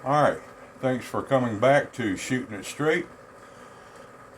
Alright, thanks for coming back to Shooting It Straight.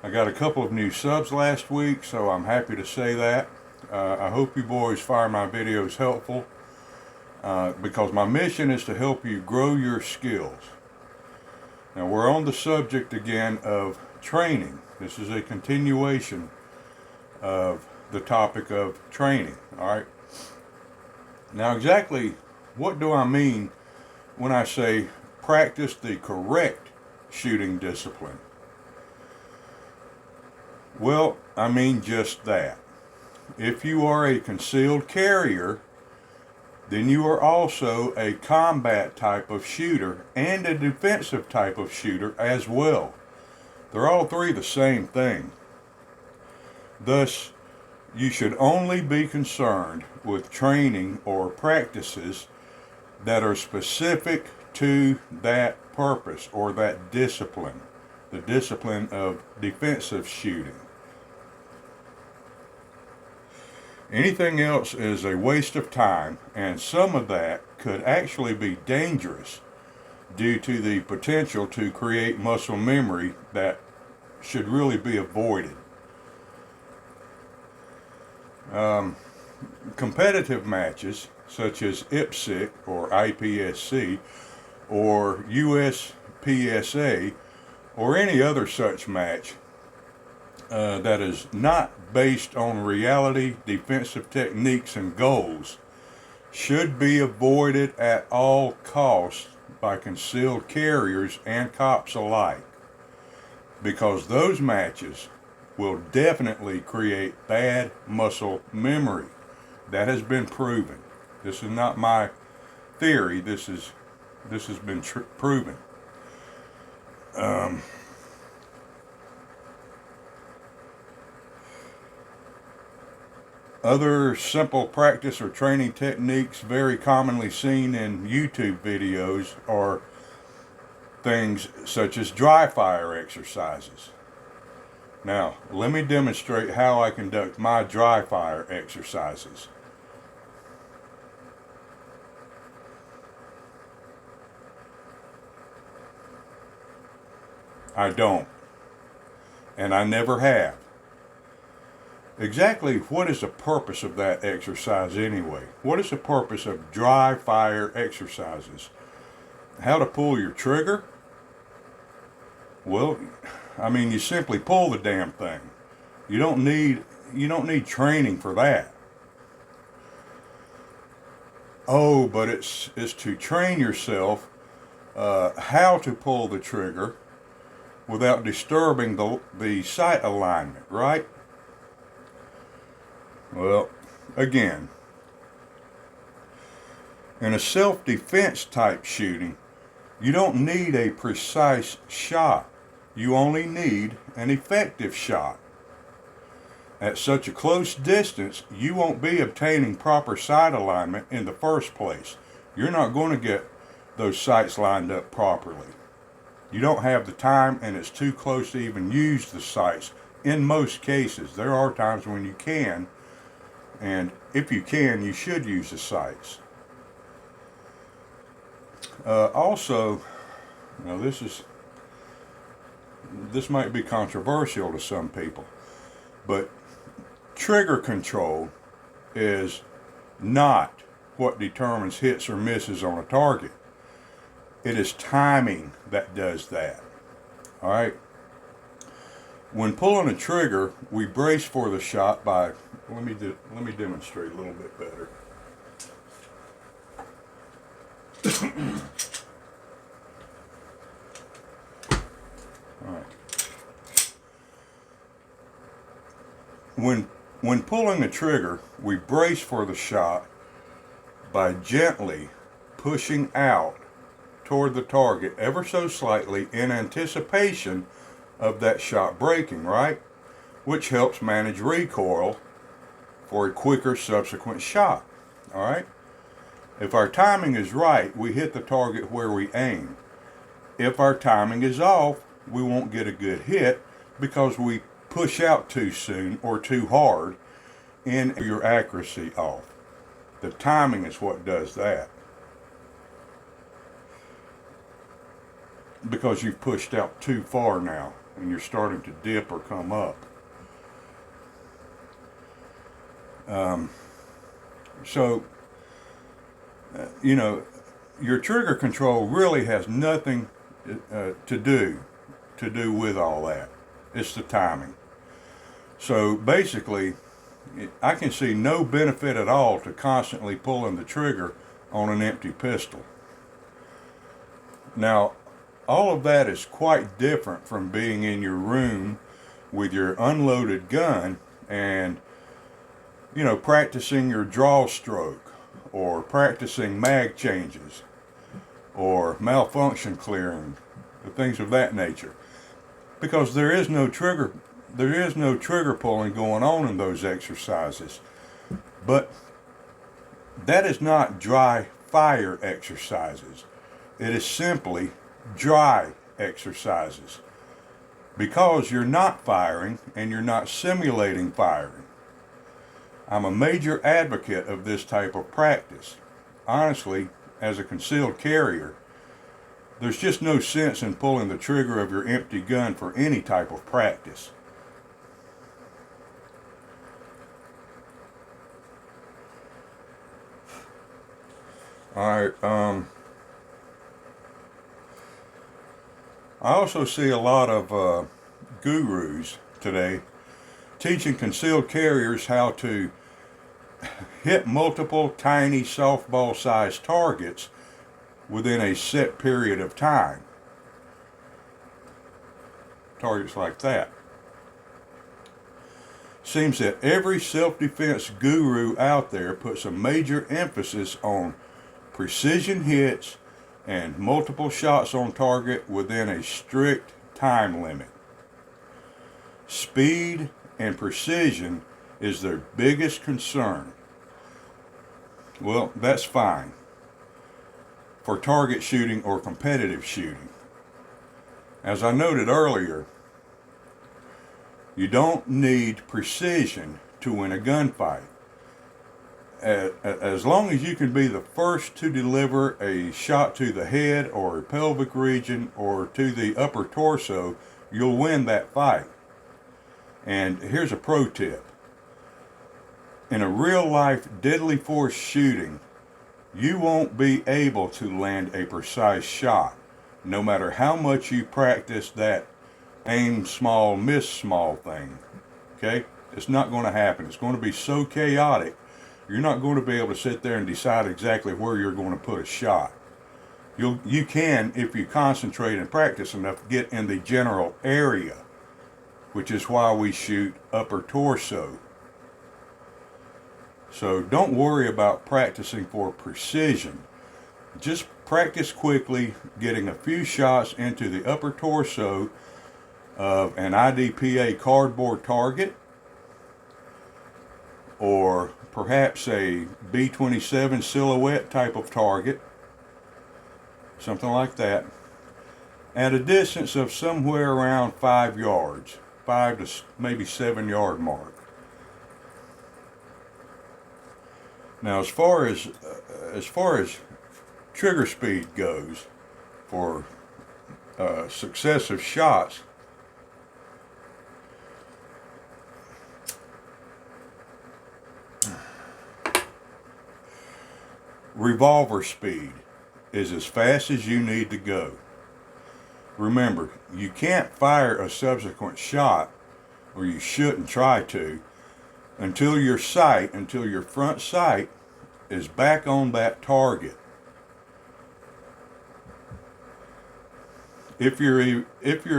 I got a couple of new subs last week, so I'm happy to say that. I hope you boys find my videos helpful because my mission is to help you grow your skills. Now we're on the subject again of training. This is a continuation of the topic of training. Alright, now exactly what do I mean when I say practice the correct shooting discipline? Well, I mean just that. If you are a concealed carrier, then you are also a combat type of shooter and a defensive type of shooter as well. They're all three the same thing. Thus, you should only be concerned with training or practices that are specific to that purpose or that discipline, the discipline of defensive shooting. Anything else is a waste of time, and some of that could actually be dangerous due to the potential to create muscle memory that should really be avoided. Competitive matches such as IPSC or IPSC or USPSA or any other such match that is not based on reality defensive techniques and goals should be avoided at all costs by concealed carriers and cops alike, because those matches will definitely create bad muscle memory. That has been proven. This is not my theory. This has been proven. Other simple practice or training techniques very commonly seen in YouTube videos are things such as dry fire exercises. Now, let me demonstrate how I conduct my dry fire exercises. I don't, and I never have. Exactly what is the purpose of that exercise anyway? What is the purpose of dry fire exercises? How to pull your trigger? Well, I mean, you simply pull the damn thing. You don't need training for that. Oh, but it's to train yourself how to pull the trigger without disturbing the sight alignment, right? Well, again, in a self-defense type shooting, you don't need a precise shot. You only need an effective shot. At such a close distance, you won't be obtaining proper sight alignment in the first place. You're not going to get those sights lined up properly. You don't have the time, and it's too close to even use the sights in most cases. There are times when you can, and if you can, you should use the sights. Also, now this might be controversial to some people, but trigger control is not what determines hits or misses on a target. It is timing that does that. All right. When pulling a trigger, we brace for the shot by, let me demonstrate a little bit better. All right. When pulling a trigger, we brace for the shot by gently pushing out toward the target ever so slightly in anticipation of that shot breaking, right? Which helps manage recoil for a quicker subsequent shot. All right? If our timing is right, we hit the target where we aim. If our timing is off, we won't get a good hit because we push out too soon or too hard and your accuracy off. The timing is what does that. because you've pushed out too far now and you're starting to dip or come up. So, you know, your trigger control really has nothing to do with all that. It's the timing. So basically, I can see no benefit at all to constantly pulling the trigger on an empty pistol. Now, all of that is quite different from being in your room with your unloaded gun and, you know, practicing your draw stroke or practicing mag changes or malfunction clearing, things of that nature. Because there is no trigger pulling going on in those exercises. But that is not dry fire exercises. It is simply dry exercises. Because you're not firing and you're not simulating firing. I'm a major advocate of this type of practice. Honestly, as a concealed carrier, there's just no sense in pulling the trigger of your empty gun for any type of practice. Alright, I also see a lot of gurus today teaching concealed carriers how to hit multiple tiny softball-sized targets within a set period of time. Targets like that. Seems that every self-defense guru out there puts a major emphasis on precision hits and multiple shots on target within a strict time limit. Speed and precision is their biggest concern. Well, that's fine for target shooting or competitive shooting. As I noted earlier, you don't need precision to win a gunfight. As long as you can be the first to deliver a shot to the head or pelvic region or to the upper torso, you'll win that fight. And here's a pro tip. In a real life deadly force shooting, you won't be able to land a precise shot, no matter how much you practice that aim small, miss small thing. Okay? It's not going to happen. It's going to be so chaotic, you're not going to be able to sit there and decide exactly where you're going to put a shot. You can, if you concentrate and practice enough, get in the general area, which is why we shoot upper torso. So don't worry about practicing for precision. Just practice quickly getting a few shots into the upper torso of an IDPA cardboard target, or perhaps a B-27 silhouette type of target, something like that, at a distance of somewhere around 5 yards, 5 to maybe 7 yard mark. Now, as far as trigger speed goes for successive shots, revolver speed is as fast as you need to go. Remember, you can't fire a subsequent shot, or you shouldn't try to, until your front sight is back on that target. If you're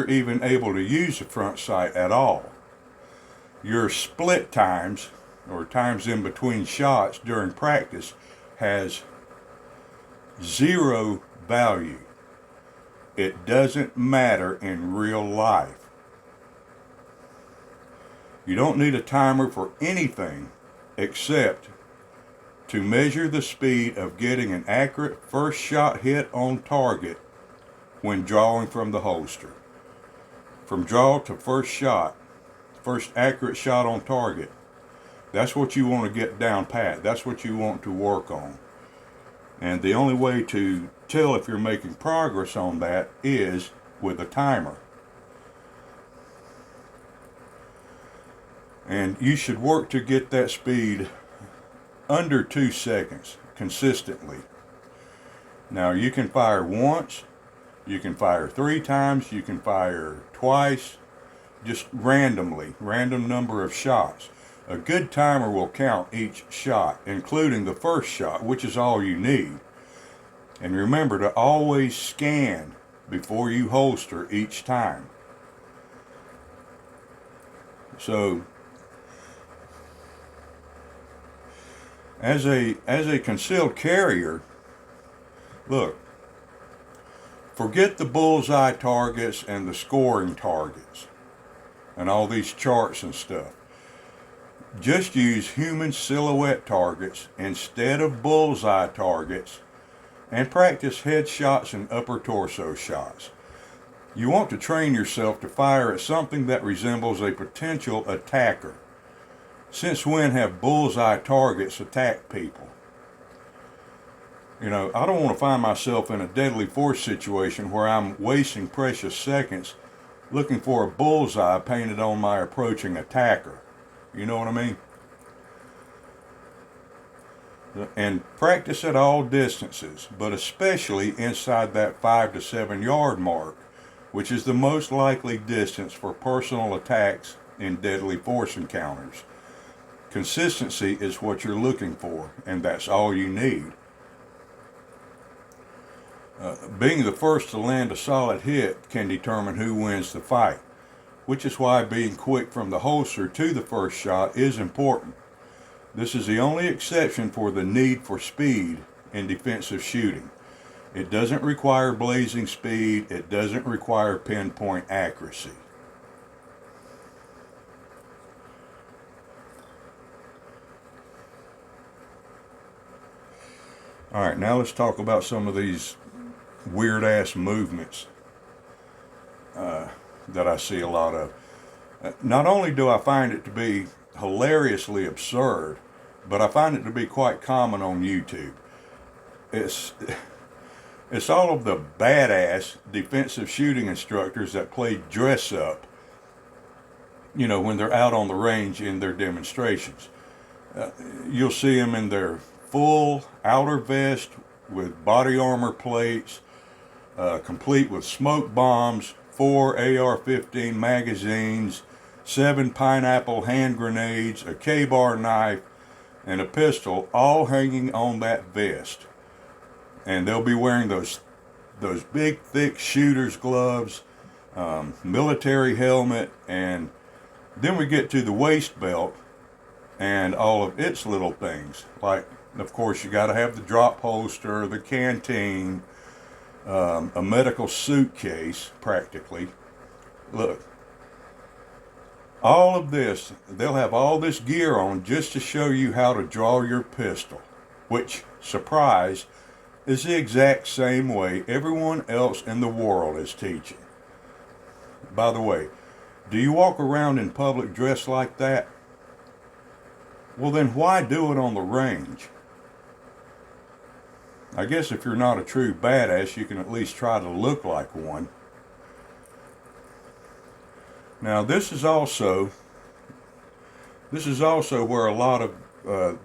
even able to use the front sight at all. Your split times, or times in between shots during practice, has zero value. It doesn't matter in real life. You don't need a timer for anything except to measure the speed of getting an accurate first shot hit on target when drawing from the holster. From draw to first shot, first accurate shot on target, that's what you want to get down pat. That's what you want to work on. And the only way to tell if you're making progress on that is with a timer. And you should work to get that speed under 2 seconds consistently. Now you can fire once, you can fire 3 times, you can fire twice, just randomly, random number of shots. A good timer will count each shot, including the first shot, which is all you need. And remember to always scan before you holster each time. So, as a concealed carrier, look, forget the bullseye targets and the scoring targets and all these charts and stuff. Just use human silhouette targets instead of bullseye targets and practice headshots and upper torso shots. You want to train yourself to fire at something that resembles a potential attacker. Since when have bullseye targets attacked people? You know, I don't want to find myself in a deadly force situation where I'm wasting precious seconds looking for a bullseye painted on my approaching attacker. You know what I mean? And practice at all distances, but especially inside that 5 to 7 yard mark, which is the most likely distance for personal attacks in deadly force encounters. Consistency is what you're looking for, and that's all you need. Being the first to land a solid hit can determine who wins the fight, which is why being quick from the holster to the first shot is important. This is the only exception for the need for speed in defensive shooting. It doesn't require blazing speed. It doesn't require pinpoint accuracy. All right, now let's talk about some of these weird-ass movements that I see a lot of. Not only do I find it to be hilariously absurd, but I find it to be quite common on YouTube. It's all of the badass defensive shooting instructors that play dress up, you know, when they're out on the range in their demonstrations. You'll see them in their full outer vest with body armor plates, complete with smoke bombs, 4 AR-15 magazines, 7 pineapple hand grenades, a K-bar knife, and a pistol, all hanging on that vest. And they'll be wearing those big, thick shooter's gloves, military helmet, and then we get to the waist belt and all of its little things. Like, of course, you got to have the drop holster, the canteen, a medical suitcase, practically. Look, all of this, they'll have all this gear on just to show you how to draw your pistol, which, surprise, is the exact same way everyone else in the world is teaching. By the way, do you walk around in public dressed like that? Well, then why do it on the range? I guess if you're not a true badass, you can at least try to look like one. Now, this is also where a lot of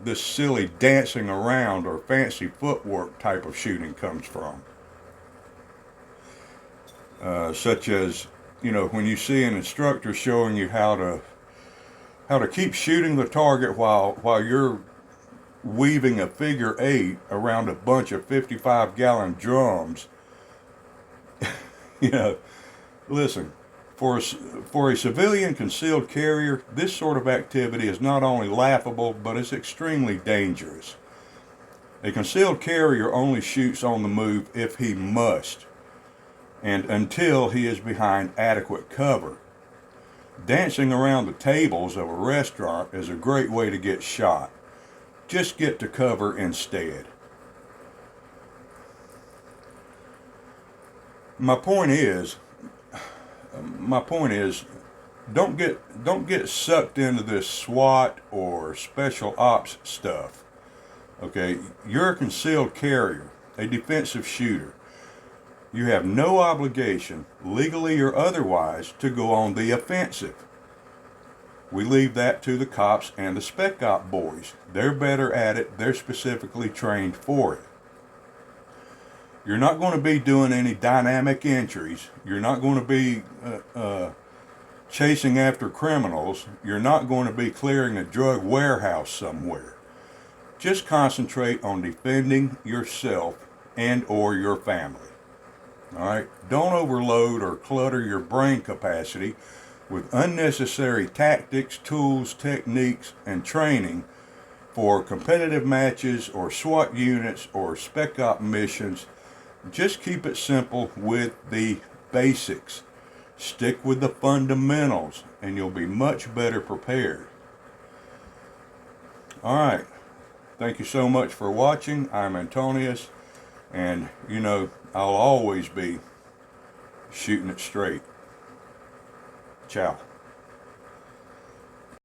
this silly dancing around or fancy footwork type of shooting comes from. Such as, you know, when you see an instructor showing you how to keep shooting the target while you're weaving a figure 8 around a bunch of 55-gallon drums. You know, listen, for a civilian concealed carrier, this sort of activity is not only laughable, but it's extremely dangerous. A concealed carrier only shoots on the move if he must, and until he is behind adequate cover. Dancing around the tables of a restaurant is a great way to get shot. Just get to cover instead. My point is, don't get sucked into this SWAT or special ops stuff. Okay, you're a concealed carrier, a defensive shooter. You have no obligation, legally or otherwise, to go on the offensive. We leave that to the cops and the spec op boys. They're better at it. They're specifically trained for it. You're not going to be doing any dynamic entries. You're not going to be chasing after criminals. You're not going to be clearing a drug warehouse somewhere. Just concentrate on defending yourself and or your family. All right? Don't overload or clutter your brain capacity with unnecessary tactics, tools, techniques, and training for competitive matches or SWAT units or spec op missions. Just keep it simple with the basics. Stick with the fundamentals and you'll be much better prepared. All right. Thank you so much for watching. I'm Antonius, and you know, I'll always be shooting it straight. Ciao.